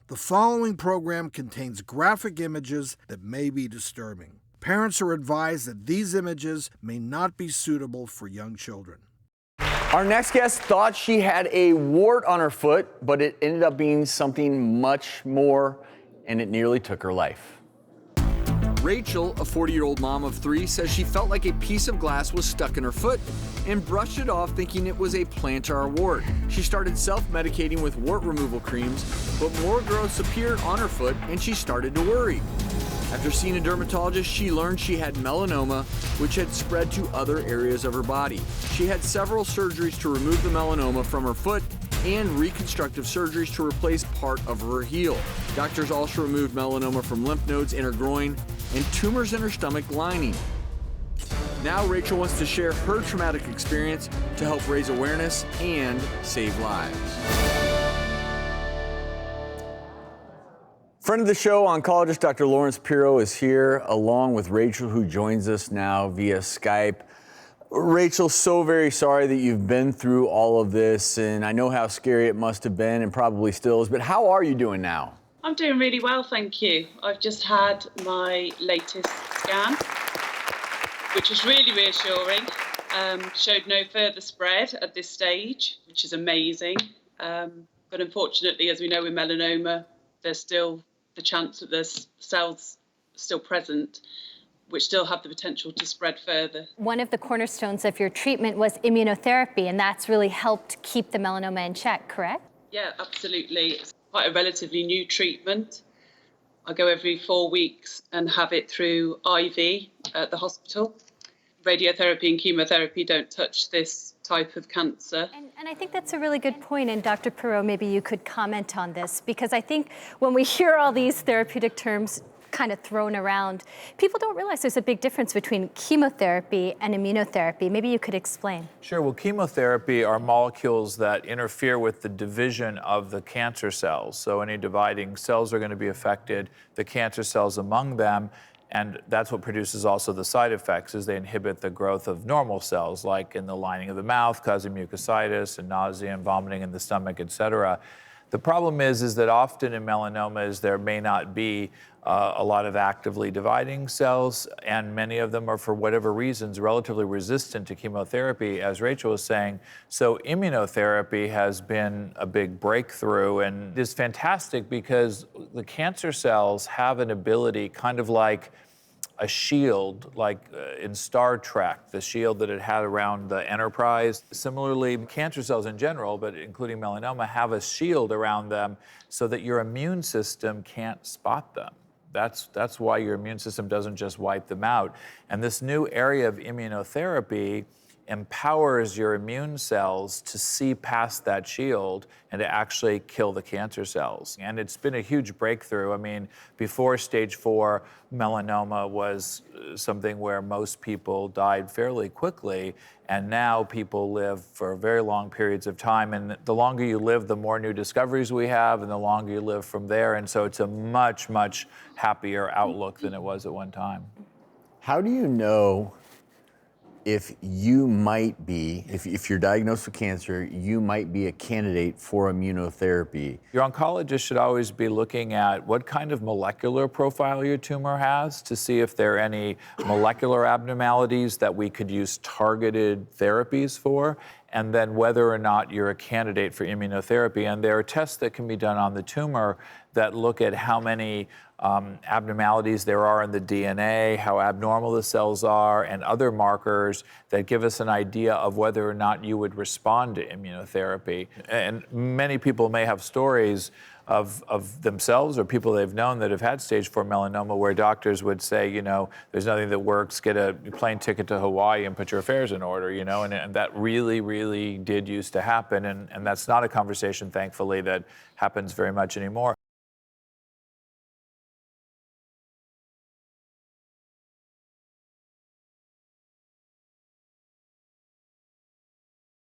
The following program contains graphic images that may be disturbing. Parents are advised that these images may not be suitable for young children. Our next guest thought she had a wart on her foot, but it ended up being something much more, and it nearly took her life. Rachel, a 40-year-old mom of 3, says she felt like a piece of glass was stuck in her foot and brushed it off thinking it was a plantar wart. She started self-medicating with wart removal creams, but more growths appeared on her foot and she started to worry. After seeing a dermatologist, she learned she had melanoma, which had spread to other areas of her body. She had several surgeries to remove the melanoma from her foot and reconstructive surgeries to replace part of her heel. Doctors also removed melanoma from lymph nodes in her groin and tumors in her stomach lining. Now Rachel wants to share her traumatic experience to help raise awareness and save lives. Friend of the show, oncologist Dr. Lawrence Piro is here, along with Rachel, who joins us now via Skype. Rachel, so very sorry that you've been through all of this, and I know how scary it must have been and probably still is, but how are you doing now? I'm doing really well, thank you. I've just had my latest scan, which was really reassuring. Showed no further spread at this stage, which is amazing. But unfortunately, as we know with melanoma, there's still the chance that there's cells still present, which still have the potential to spread further. One of the cornerstones of your treatment was immunotherapy, and that's really helped keep the melanoma in check, correct? Yeah, absolutely. It's quite a relatively new treatment. I go every 4 weeks and have it through IV at the hospital. Radiotherapy and chemotherapy don't touch this type of cancer. And I think that's a really good point, and Dr. Piro, maybe you could comment on this, because I think when we hear all these therapeutic terms kind of thrown around, people don't realize there's a big difference between chemotherapy and immunotherapy. Maybe you could explain. Sure. Well, chemotherapy are molecules that interfere with the division of the cancer cells. So any dividing cells are going to be affected, the cancer cells among them, and that's what produces also the side effects, is they inhibit the growth of normal cells, like in the lining of the mouth, causing mucositis and nausea and vomiting in the stomach, et cetera. The problem is that often in melanomas, there may not be a lot of actively dividing cells, and many of them are, for whatever reasons, relatively resistant to chemotherapy, as Rachel was saying. So immunotherapy has been a big breakthrough, and it's fantastic because the cancer cells have an ability, kind of like a shield, like in Star Trek, the shield that it had around the Enterprise. Similarly, cancer cells in general, but including melanoma, have a shield around them so that your immune system can't spot them. That's why your immune system doesn't just wipe them out. And this new area of immunotherapy empowers your immune cells to see past that shield and to actually kill the cancer cells. And it's been a huge breakthrough. I mean, before stage 4, melanoma was something where most people died fairly quickly, and now people live for very long periods of time. And the longer you live, the more new discoveries we have, and the longer you live from there. And so it's a much, much happier outlook than it was at one time. How do you know if you might be, if you're diagnosed with cancer, you might be a candidate for immunotherapy? Your oncologist should always be looking at what kind of molecular profile your tumor has to see if there are any molecular abnormalities that we could use targeted therapies for, and then whether or not you're a candidate for immunotherapy. And there are tests that can be done on the tumor that look at how many abnormalities there are in the DNA, how abnormal the cells are, and other markers that give us an idea of whether or not you would respond to immunotherapy. And many people may have stories of themselves or people they've known that have had stage 4 melanoma where doctors would say, you know, there's nothing that works, get a plane ticket to Hawaii and put your affairs in order, you know, and that really, really did used to happen. And that's not a conversation, thankfully, that happens very much anymore.